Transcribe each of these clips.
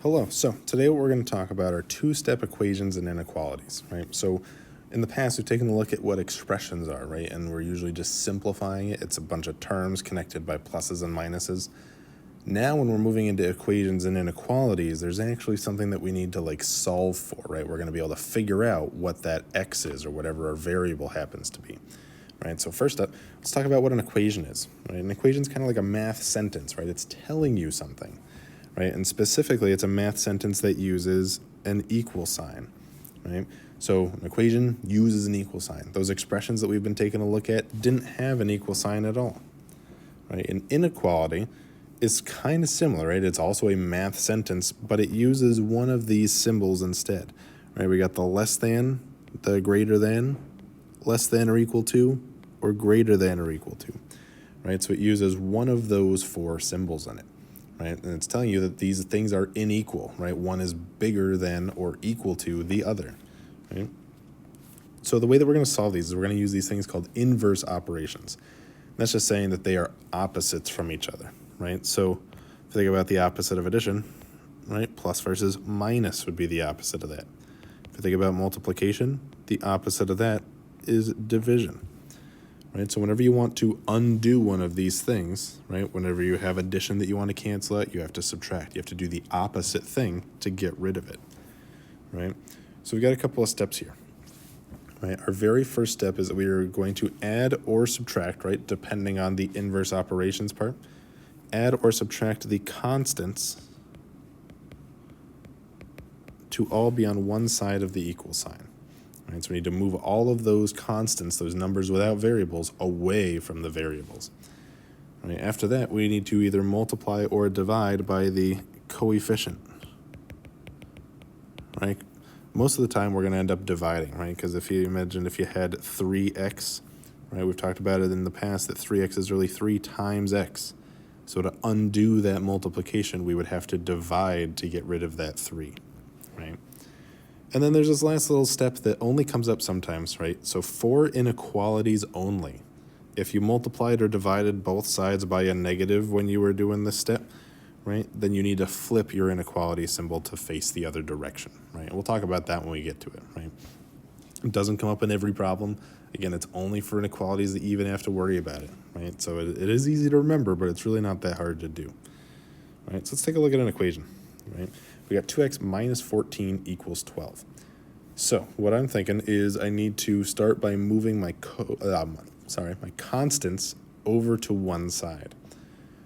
Hello. So today what we're going to talk about are two-step equations and inequalities, right? So in the past, we've taken a look at what expressions are, right? And we're usually just simplifying it. It's a bunch of terms connected by pluses and minuses. Now when we're moving into equations and inequalities, there's actually something that we need to solve for, right? We're going to be able to figure out what that x is or whatever our variable happens to be, right? So first up, let's talk about what an equation is, right? An equation is kind of like a math sentence, right? It's telling you something. Right? And specifically, it's a math sentence that uses an equal sign, right? So an equation uses an equal sign. Those expressions that we've been taking a look at didn't have an equal sign at all, right? An inequality is kind of similar, right? It's also a math sentence, but it uses one of these symbols instead, right? We got the less than, the greater than, less than or equal to, or greater than or equal to, right? So it uses one of those four symbols in it. Right? And it's telling you that these things are unequal, right? One is bigger than or equal to the other, right? So the way that we're going to solve these is we're going to use these things called inverse operations. That's just saying that they are opposites from each other, right? So if you think about the opposite of addition, right? Plus versus minus would be the opposite of that. If you think about multiplication, the opposite of that is division. Right, so whenever you want to undo one of these things, right, whenever you have addition that you want to cancel out, you have to subtract. You have to do the opposite thing to get rid of it, right? So we've got a couple of steps here, right? Our very first step is that we are going to add or subtract, right, depending on the inverse operations part. Add or subtract the constants to all be on one side of the equal sign. Right, so we need to move all of those constants, those numbers without variables, away from the variables. Right, after that, we need to either multiply or divide by the coefficient. Right? Most of the time, we're going to end up dividing, right? Because if you imagine if you had 3x, right? We've talked about it in the past that 3x is really 3 times x. So to undo that multiplication, we would have to divide to get rid of that 3, right? And then there's this last little step that only comes up sometimes, right? So for inequalities only, if you multiplied or divided both sides by a negative when you were doing this step, right, then you need to flip your inequality symbol to face the other direction, right? We'll talk about that when we get to it, right? It doesn't come up in every problem. Again, it's only for inequalities that you even have to worry about it, right? So it is easy to remember, but it's really not that hard to do, right? So let's take a look at an equation, right? We got 2x minus 14 equals 12. So what I'm thinking is I need to start by moving my constants over to one side.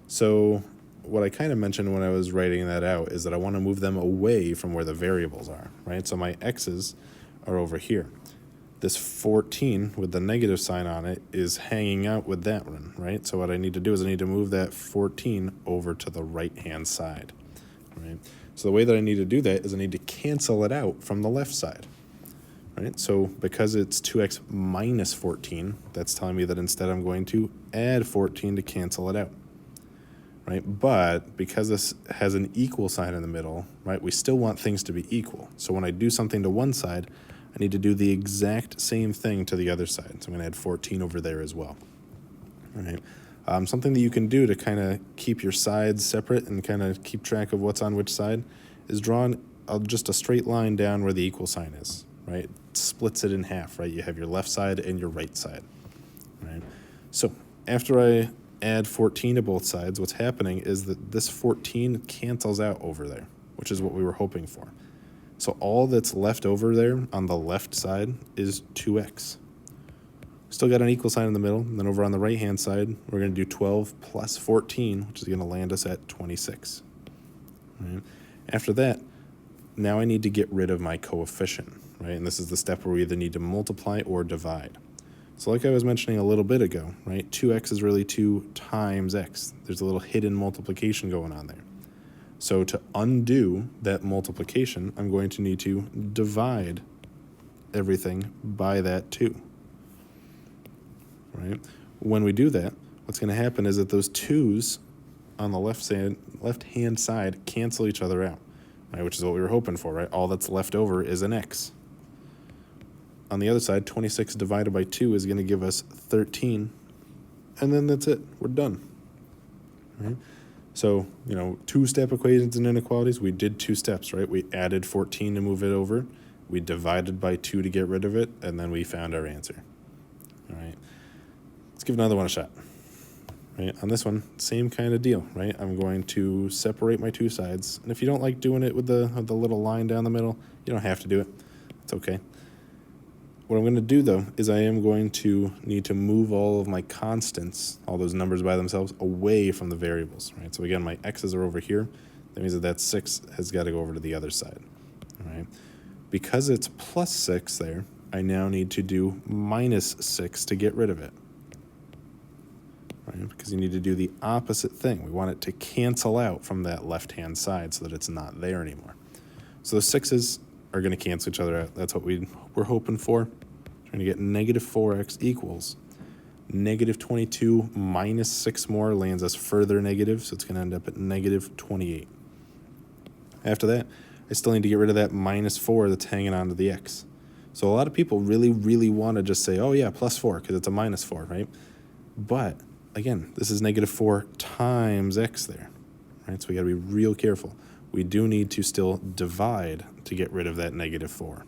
So what I kind of mentioned when I was writing that out is that I want to move them away from where the variables are, right? So my x's are over here. This 14 with the negative sign on it is hanging out with that one, right? So what I need to do is I need to move that 14 over to the right-hand side, right? So the way that I need to do that is I need to cancel it out from the left side, right? So because it's 2x minus 14, that's telling me that instead I'm going to add 14 to cancel it out, right? But because this has an equal sign in the middle, right, we still want things to be equal. So when I do something to one side, I need to do the exact same thing to the other side. So I'm going to add 14 over there as well, right? Something that you can do to kind of keep your sides separate and kind of keep track of what's on which side is drawing just a straight line down where the equal sign is, right? It splits it in half, right? You have your left side and your right side, right? So after I add 14 to both sides, what's happening is that this 14 cancels out over there, which is what we were hoping for. So all that's left over there on the left side is 2x. Still got an equal sign in the middle. And then over on the right-hand side, we're going to do 12 plus 14, which is going to land us at 26. Right? After that, now I need to get rid of my coefficient, right? And this is the step where we either need to multiply or divide. So like I was mentioning a little bit ago, right, 2x is really 2 times x. There's a little hidden multiplication going on there. So to undo that multiplication, I'm going to need to divide everything by that 2. Right? When we do that, what's going to happen is that those 2's on the left-hand side cancel each other out, right? Which is what we were hoping for, right? All that's left over is an x. On the other side, 26 divided by 2 is going to give us 13, and then that's it. We're done. Right? So, two-step equations and inequalities, we did 2 steps, right? We added 14 to move it over. We divided by 2 to get rid of it, and then we found our answer. All right. Let's give another one a shot. Right? On this one, same kind of deal, right? I'm going to separate my 2 sides. And if you don't like doing it with the little line down the middle, you don't have to do it. It's okay. What I'm going to do, though, is I am going to need to move all of my constants, all those numbers by themselves, away from the variables, right? So again, my x's are over here. That means that 6 has got to go over to the other side, all right? Because it's plus 6 there, I now need to do minus 6 to get rid of it, right? Because you need to do the opposite thing. We want it to cancel out from that left-hand side so that it's not there anymore. So the 6's are going to cancel each other out. That's what we're hoping for. Trying to get negative 4x equals negative 22 minus 6 more lands us further negative, so it's going to end up at negative 28. After that, I still need to get rid of that minus 4 that's hanging on to the x. So a lot of people really, really want to just say, oh yeah, plus 4, because it's a minus 4, right? But again, this is negative 4 times x there, right? So we got to be real careful. We do need to still divide to get rid of that negative 4.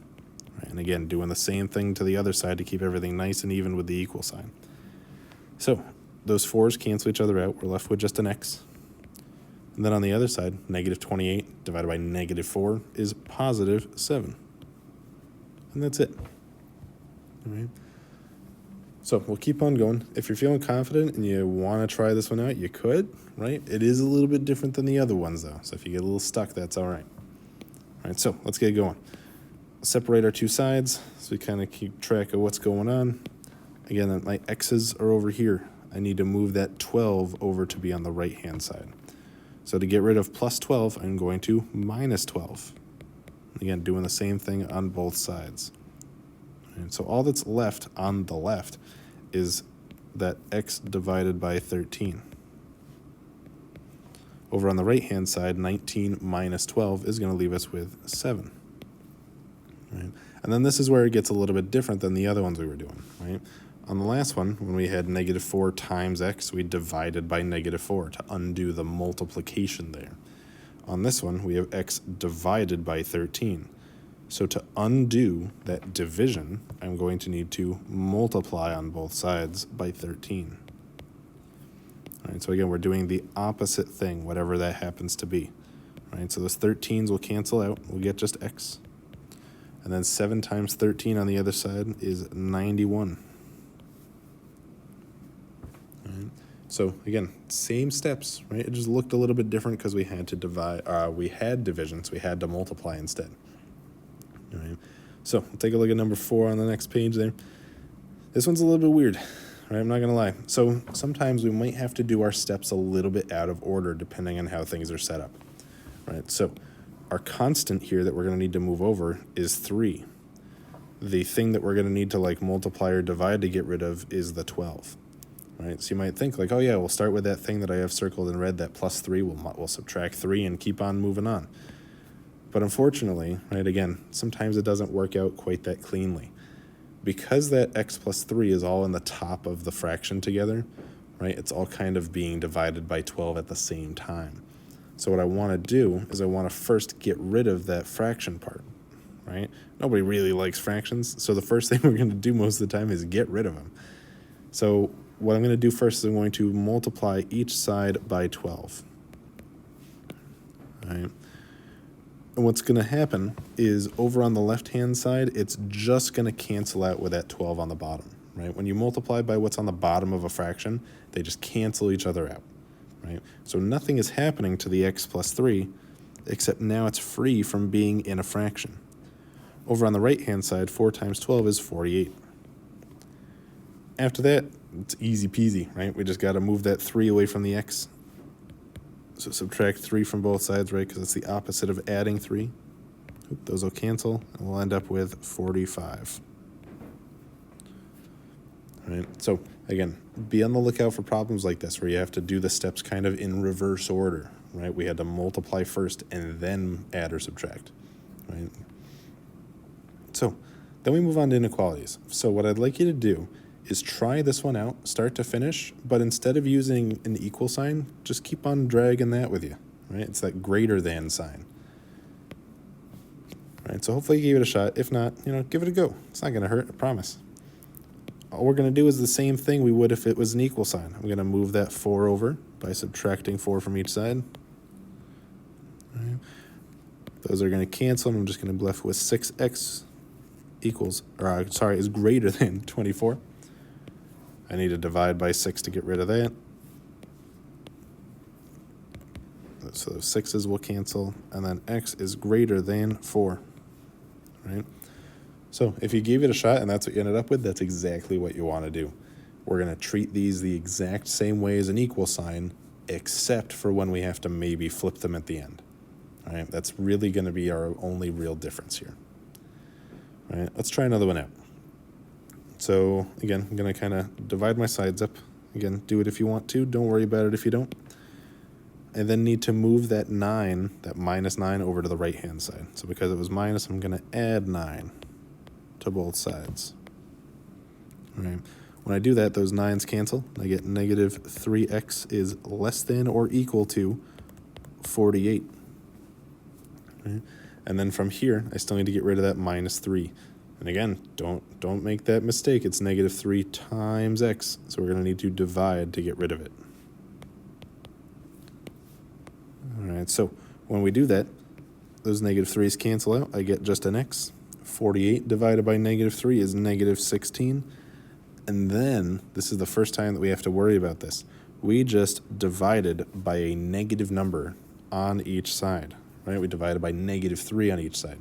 Right? And again, doing the same thing to the other side to keep everything nice and even with the equal sign. So those 4's cancel each other out. We're left with just an x. And then on the other side, negative 28 divided by negative 4 is positive 7. And that's it. All right. So we'll keep on going. If you're feeling confident and you want to try this one out, you could, right? It is a little bit different than the other ones, though. So if you get a little stuck, that's all right. All right, so let's get going. Separate our 2 sides so we kind of keep track of what's going on. Again, my x's are over here. I need to move that 12 over to be on the right-hand side. So to get rid of plus 12, I'm going to minus 12. Again, doing the same thing on both sides. And so all that's left on the left is that x divided by 13. Over on the right-hand side, 19 minus 12 is going to leave us with 7. Right? And then this is where it gets a little bit different than the other ones we were doing. Right? On the last one, when we had negative 4 times x, we divided by negative 4 to undo the multiplication there. On this one, we have x divided by 13. So to undo that division, I'm going to need to multiply on both sides by 13. All right, so again, we're doing the opposite thing, whatever that happens to be. All right, so those 13s will cancel out. We'll get just x. And then 7 times 13 on the other side is 91. All right, so again, same steps, right? It just looked a little bit different because we had to divide. We had divisions. We had to multiply instead. All right, so we'll take a look at number 4 on the next page there. This one's a little bit weird. Right, I'm not going to lie. So sometimes we might have to do our steps a little bit out of order depending on how things are set up. Right, so our constant here that we're going to need to move over is 3. The thing that we're going to need to multiply or divide to get rid of is the 12. Right, so you might think oh yeah, we'll start with that thing that I have circled in red, that plus 3. We'll subtract 3 and keep on moving on. But unfortunately, right, again, sometimes it doesn't work out quite that cleanly. Because that x plus 3 is all in the top of the fraction together, right, it's all kind of being divided by 12 at the same time. So what I want to do is I want to first get rid of that fraction part, right? Nobody really likes fractions, so the first thing we're going to do most of the time is get rid of them. So what I'm going to do first is I'm going to multiply each side by 12. All right. And what's going to happen is over on the left-hand side, it's just going to cancel out with that 12 on the bottom, right? When you multiply by what's on the bottom of a fraction, they just cancel each other out, right? So nothing is happening to the x plus 3, except now it's free from being in a fraction. Over on the right-hand side, 4 times 12 is 48. After that, it's easy peasy, right? We just got to move that 3 away from the x. So subtract 3 from both sides, right, because it's the opposite of adding 3. Those will cancel, and we'll end up with 45. All right, so again, be on the lookout for problems like this where you have to do the steps kind of in reverse order, right? We had to multiply first and then add or subtract, right? So then we move on to inequalities. So what I'd like you to do is try this one out, start to finish, but instead of using an equal sign, just keep on dragging that with you, right? It's that greater than sign. Right, so hopefully you gave it a shot. If not, give it a go. It's not going to hurt, I promise. All we're going to do is the same thing we would if it was an equal sign. I'm going to move that 4 over by subtracting 4 from each side. Right. Those are going to cancel, and I'm just going to be left with 6x is greater than 24. I need to divide by 6 to get rid of that. So the 6's will cancel, and then x is greater than 4. Right? So if you gave it a shot and that's what you ended up with, that's exactly what you want to do. We're going to treat these the exact same way as an equal sign, except for when we have to maybe flip them at the end. All right? That's really going to be our only real difference here. All right, let's try another one out. So again, I'm going to kind of divide my sides up. Again, do it if you want to. Don't worry about it if you don't. I then need to move that 9, that minus 9, over to the right-hand side. So because it was minus, I'm going to add 9 to both sides. All right. When I do that, those 9's cancel. I get negative 3x is less than or equal to 48. Right. And then from here, I still need to get rid of that minus 3. And again, don't make that mistake. It's negative 3 times x. So we're going to need to divide to get rid of it. All right, so when we do that, those negative 3's cancel out. I get just an x. 48 divided by negative 3 is negative 16. And then, this is the first time that we have to worry about this. We just divided by a negative number on each side. Right? We divided by negative 3 on each side.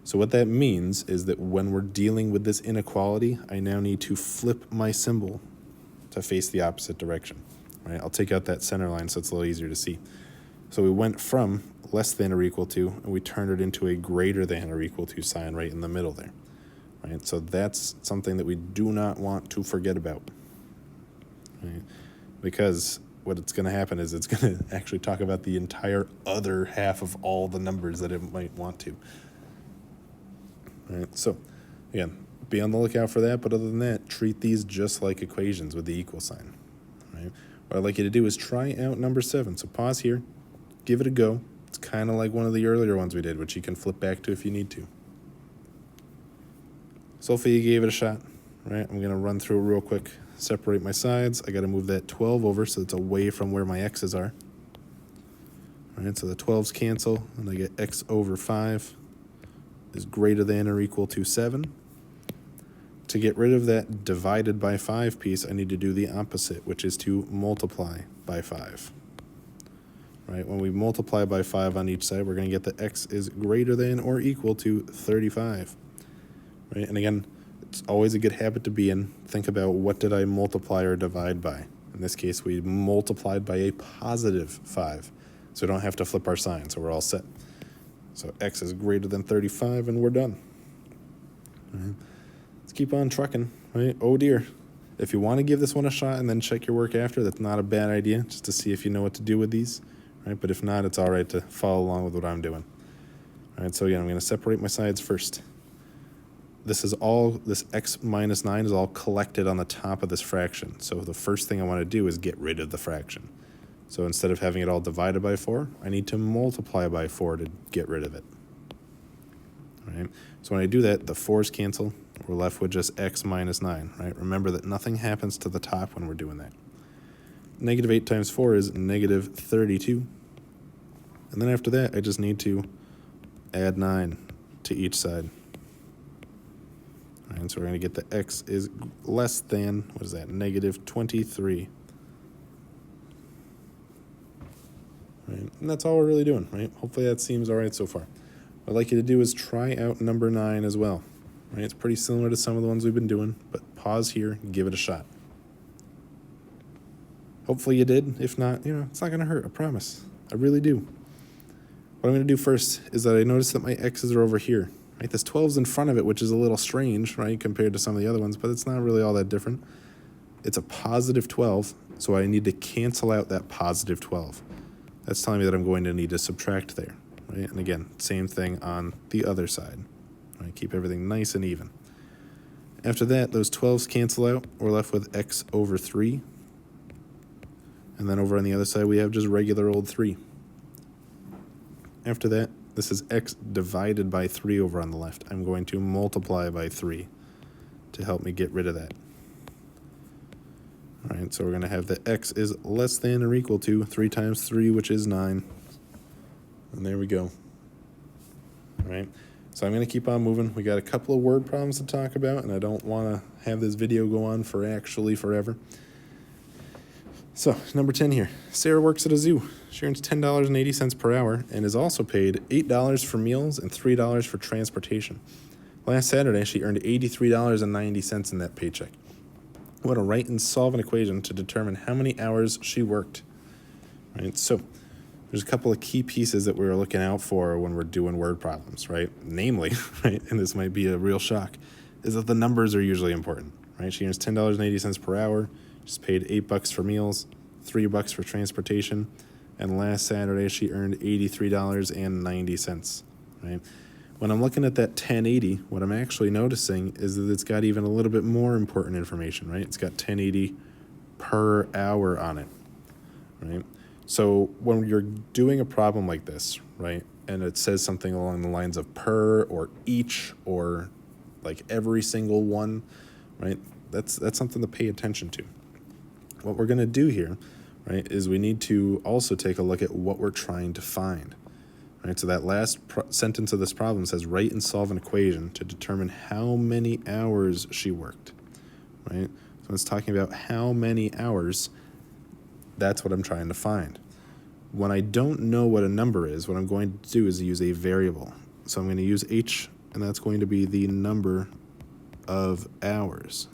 So what that means is that when we're dealing with this inequality, I now need to flip my symbol to face the opposite direction. Right? I'll take out that center line so it's a little easier to see. So we went from less than or equal to, and we turned it into a greater than or equal to sign right in the middle there. Right? So that's something that we do not want to forget about. Right? Because what it's going to happen is it's going to actually talk about the entire other half of all the numbers that it might want to. Right? So, again, be on the lookout for that, but other than that, treat these just like equations with the equal sign. Right? What I'd like you to do is try out number 7. So pause here. Give it a go. It's kind of like one of the earlier ones we did, which you can flip back to if you need to. So hopefully you gave it a shot. Right? I'm going to run through it real quick. Separate my sides. I got to move that 12 over so it's away from where my x's are. All right, so the 12's cancel, and I get x over 5 is greater than or equal to 7. To get rid of that divided by 5 piece, I need to do the opposite, which is to multiply by 5. Right? When we multiply by 5 on each side, we're going to get that x is greater than or equal to 35. Right? And again, it's always a good habit to be in. Think about what did I multiply or divide by. In this case, we multiplied by a positive 5. So we don't have to flip our sign, so we're all set. So x is greater than 35, and we're done. Right? Let's keep on trucking. Right? Oh dear. If you want to give this one a shot and then check your work after, that's not a bad idea, just to see if you know what to do with these. Right? But if not, it's all right to follow along with what I'm doing. All right, so again, I'm going to separate my sides first. This x minus 9 is all collected on the top of this fraction. So the first thing I want to do is get rid of the fraction. So instead of having it all divided by 4, I need to multiply by 4 to get rid of it. All right, so when I do that, the 4's cancel. We're left with just x minus 9. Right? Remember that nothing happens to the top when we're doing that. Negative 8 times 4 is negative 32. And then after that, I just need to add 9 to each side. All right, so we're going to get the x is less than, what is that, negative 23. Right, and that's all we're really doing, right? Hopefully that seems all right so far. What I'd like you to do is try out number 9 as well. Right, it's pretty similar to some of the ones we've been doing, but pause here and give it a shot. Hopefully you did. If not, it's not going to hurt, I promise. I really do. What I'm going to do first is that I notice that my x's are over here. Right? This 12's in front of it, which is a little strange, right, compared to some of the other ones, but it's not really all that different. It's a positive 12, so I need to cancel out that positive 12. That's telling me that I'm going to need to subtract there. Right? And again, same thing on the other side. Right? Keep everything nice and even. After that, those 12s cancel out. We're left with x over 3. And then over on the other side, we have just regular old 3. After that, this is x divided by 3 over on the left. I'm going to multiply by 3 to help me get rid of that. All right, so we're going to have that x is less than or equal to 3 times 3, which is 9. And there we go. All right, so I'm going to keep on moving. We got a couple of word problems to talk about, and I don't want to have this video go on for actually forever. So, number 10 here. Sarah works at a zoo. She earns $10.80 per hour and is also paid $8 for meals and $3 for transportation. Last Saturday, she earned $83.90 in that paycheck. Want to write and solve an equation to determine how many hours she worked. Right, so there's a couple of key pieces that we're looking out for when we're doing word problems, right? Namely, right, and this might be a real shock, is that the numbers are usually important, right? She earns $10.80 per hour. She's paid $8 for meals, $3 for transportation, and last Saturday she earned $83.90, right? When I'm looking at that 1080, what I'm actually noticing is that it's got even a little bit more important information, right? It's got 1080 per hour on it, right? So when you're doing a problem like this, right, and it says something along the lines of per or each or like every single one, right, that's something to pay attention to. What we're going to do here, right, is we need to also take a look at what we're trying to find. Right, so that last sentence of this problem says write and solve an equation to determine how many hours she worked. Right, so it's talking about how many hours. That's what I'm trying to find. When I don't know what a number is, what I'm going to do is use a variable. So I'm going to use h, and that's going to be the number of hours.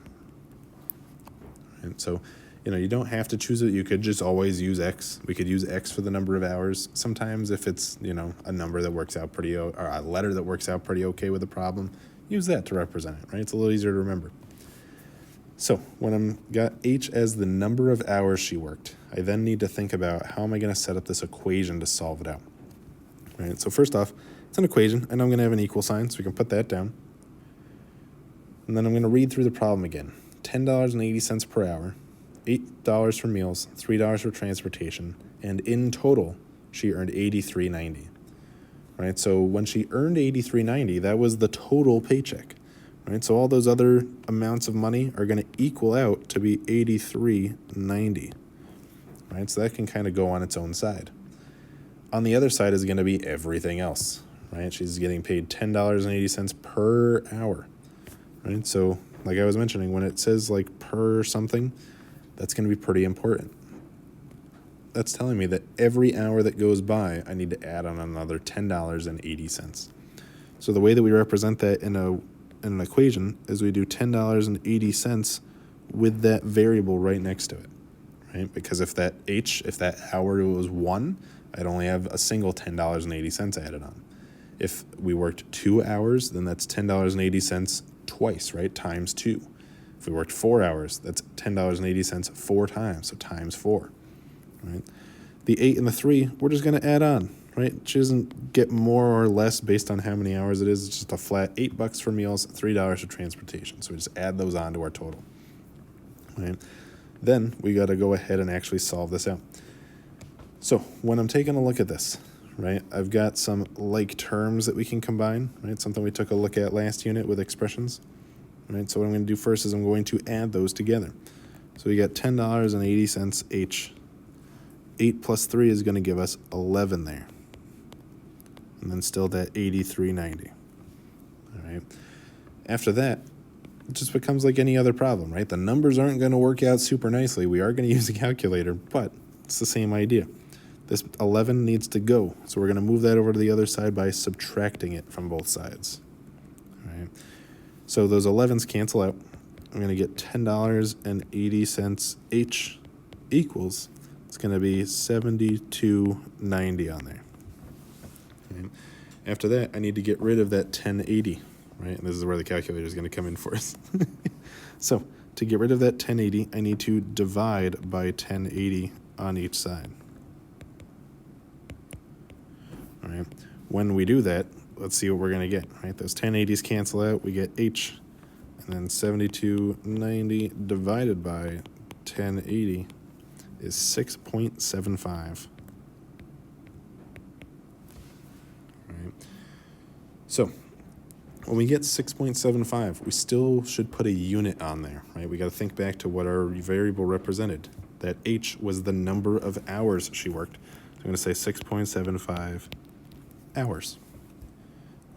And so, you don't have to choose it. You could just always use x. We could use x for the number of hours. Sometimes if it's, a number that works out pretty, or a letter that works out pretty okay with the problem, use that to represent it, right? It's a little easier to remember. So when I'm got h as the number of hours she worked, I then need to think about how am I going to set up this equation to solve it out. Right? So first off, it's an equation, and I'm going to have an equal sign, so we can put that down. And then I'm going to read through the problem again. $10.80 per hour, $8 for meals, $3 for transportation, and in total, she earned $83.90. Right? So when she earned $83.90, that was the total paycheck. Right, so all those other amounts of money are going to equal out to be $83.90. Right, so that can kind of go on its own side. On the other side is going to be everything else. Right, she's getting paid $10.80 per hour. Right, so like I was mentioning, when it says like per something, that's going to be pretty important. That's telling me that every hour that goes by, I need to add on another $10.80. So the way that we represent that in an equation is we do $10.80 with that variable right next to it, right? Because if that hour was 1, I'd only have a single $10.80 added on. If we worked 2 hours, then that's $10.80 twice, right? Times 2. If we worked 4 hours, that's $10.80 4 times, so times 4, right? The 8 and the 3, we're just going to add on. Right? She doesn't get more or less based on how many hours it is. It's just a flat $8 for meals, $3 for transportation. So we just add those on to our total. Right? Then we got to go ahead and actually solve this out. So when I'm taking a look at this, right, I've got some like terms that we can combine, right? Something we took a look at last unit with expressions. Right? So what I'm going to do first is I'm going to add those together. So we got $10.80 H. 8 plus 3 is going to give us 11 there. And then still that $83.90. All right. After that, it just becomes like any other problem, right? The numbers aren't going to work out super nicely. We are going to use a calculator, but it's the same idea. This 11 needs to go, so we're going to move that over to the other side by subtracting it from both sides. All right. So those 11s cancel out. I'm going to get $10.80 H equals, it's going to be $72.90 on there. Right. After that, I need to get rid of that 1080, right? And this is where the calculator is going to come in for us. So to get rid of that 1080, I need to divide by 1080 on each side. All right. When we do that, let's see what we're going to get, right? Those 1080s cancel out. We get H, and And then 7290 divided by 1080 is 6.75. Right. So when we get 6.75, we still should put a unit on there, right? We got to think back to what our variable represented. That H was the number of hours she worked. So I'm going to say 6.75 hours,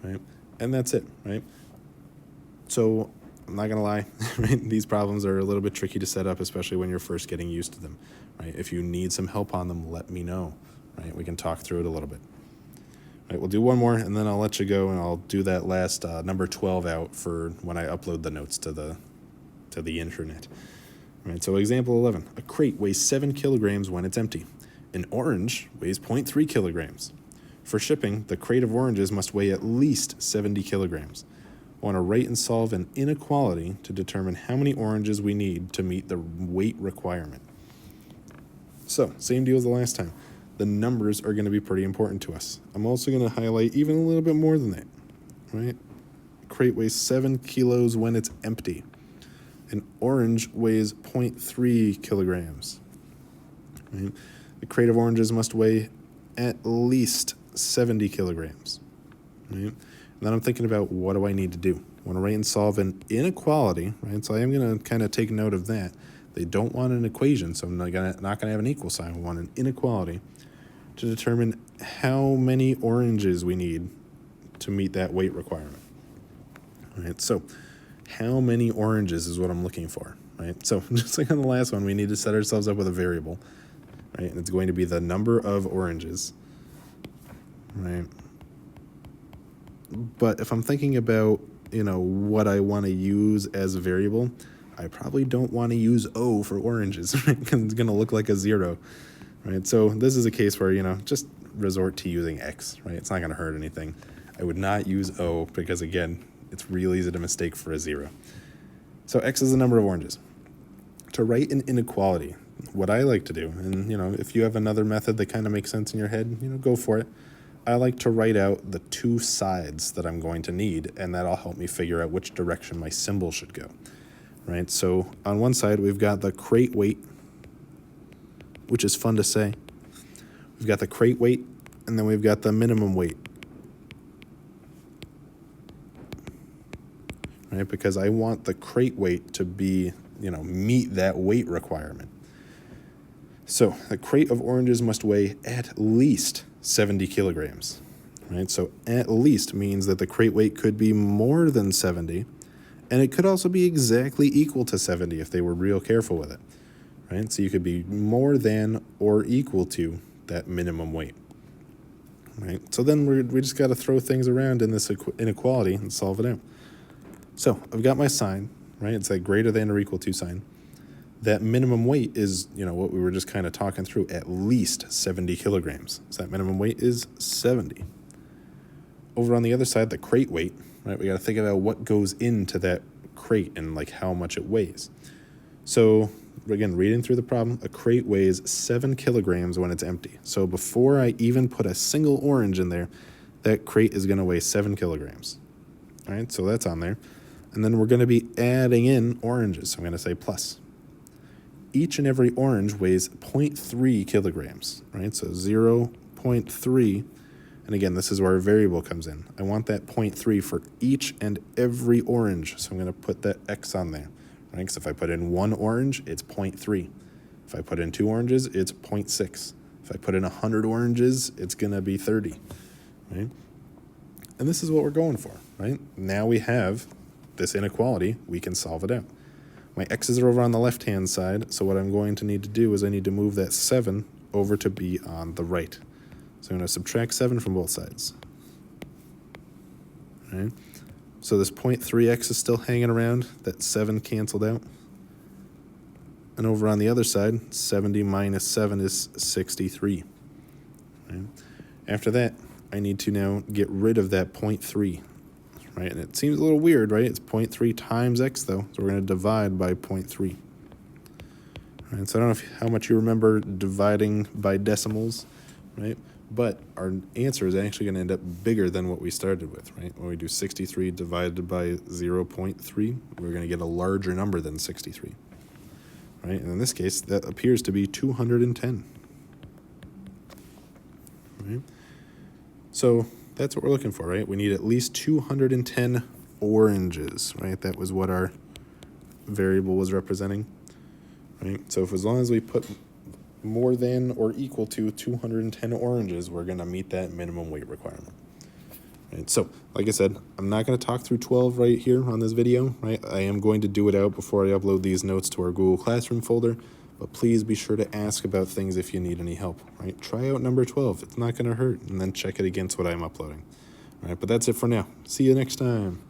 right? And that's it, right? So I'm not going to lie, right? These problems are a little bit tricky to set up, especially when you're first getting used to them, right? If you need some help on them, let me know, right? We can talk through it a little bit. Right, we'll do one more, and then I'll let you go, and I'll do that last number 12 out for when I upload the notes to the internet. All right, so example 11. A crate weighs 7 kilograms when it's empty. An orange weighs 0.3 kilograms. For shipping, the crate of oranges must weigh at least 70 kilograms. I want to write and solve an inequality to determine how many oranges we need to meet the weight requirement. So, same deal as the last time. The numbers are going to be pretty important to us. I'm also going to highlight even a little bit more than that, right? Crate weighs 7 kilos when it's empty. An orange weighs 0.3 kilograms. Right? The crate of oranges must weigh at least 70 kilograms. Right? And then I'm thinking about, what do I need to do? I want to write and solve an inequality, right? So I am going to kind of take note of that. They don't want an equation, so I'm not going to have an equal sign. We want an inequality to determine how many oranges we need to meet that weight requirement. All right, so how many oranges is what I'm looking for, right? So just like on the last one, we need to set ourselves up with a variable, right? And it's going to be the number of oranges, right? But if I'm thinking about, what I want to use as a variable, I probably don't want to use O for oranges, right? Because it's going to look like a 0. Right, so this is a case where, just resort to using X, right? It's not going to hurt anything. I would not use O because, again, it's real easy to mistake for a 0. So X is the number of oranges. To write an inequality, what I like to do, and, if you have another method that kind of makes sense in your head, go for it. I like to write out the two sides that I'm going to need, and that'll help me figure out which direction my symbol should go, right? So on one side, we've got the crate weight, which is fun to say. We've got the crate weight, and then we've got the minimum weight. Right? Because I want the crate weight to be, meet that weight requirement. So the crate of oranges must weigh at least 70 kilograms. Right? So at least means that the crate weight could be more than 70, and it could also be exactly equal to 70 if they were real careful with it. Right? So you could be more than or equal to that minimum weight. Right? So then we just got to throw things around in this inequality and solve it out. So I've got my sign, right? It's that greater than or equal to sign. That minimum weight is, what we were just kind of talking through, at least 70 kilograms. So that minimum weight is 70. Over on the other side, the crate weight, right? We got to think about what goes into that crate and like how much it weighs. So again, reading through the problem, a crate weighs 7 kilograms when it's empty. So before I even put a single orange in there, that crate is going to weigh 7 kilograms. All right, so that's on there. And then we're going to be adding in oranges. So I'm going to say plus. Each and every orange weighs 0.3 kilograms, right? So 0.3. And again, this is where a variable comes in. I want that 0.3 for each and every orange. So I'm going to put that X on there. Right? Because if I put in 1 orange, it's 0.3. If I put in 2 oranges, it's 0.6. If I put in 100 oranges, it's going to be 30. Right? And this is what we're going for. Right? Now we have this inequality. We can solve it out. My X's are over on the left-hand side, so what I'm going to need to do is I need to move that 7 over to be on the right. So I'm going to subtract 7 from both sides. All right? So this 0.3x is still hanging around. That 7 canceled out. And over on the other side, 70 minus 7 is 63. Right? After that, I need to now get rid of that 0.3. Right? And it seems a little weird, right? It's 0.3 times x, though. So we're going to divide by 0.3. Right? So I don't know how much you remember dividing by decimals, right? But our answer is actually going to end up bigger than what we started with, right? When we do 63 divided by 0.3, we're going to get a larger number than 63, right? And in this case, that appears to be 210, right? So that's what we're looking for, right? We need at least 210 oranges, right? That was what our variable was representing, right? So if as long as we put more than or equal to 210 oranges, we're going to meet that minimum weight requirement. Right? So, like I said, I'm not going to talk through 12 right here on this video, right? I am going to do it out before I upload these notes to our Google Classroom folder, but please be sure to ask about things if you need any help, right? Try out number 12. It's not going to hurt, and then check it against what I'm uploading. All right, but that's it for now. See you next time.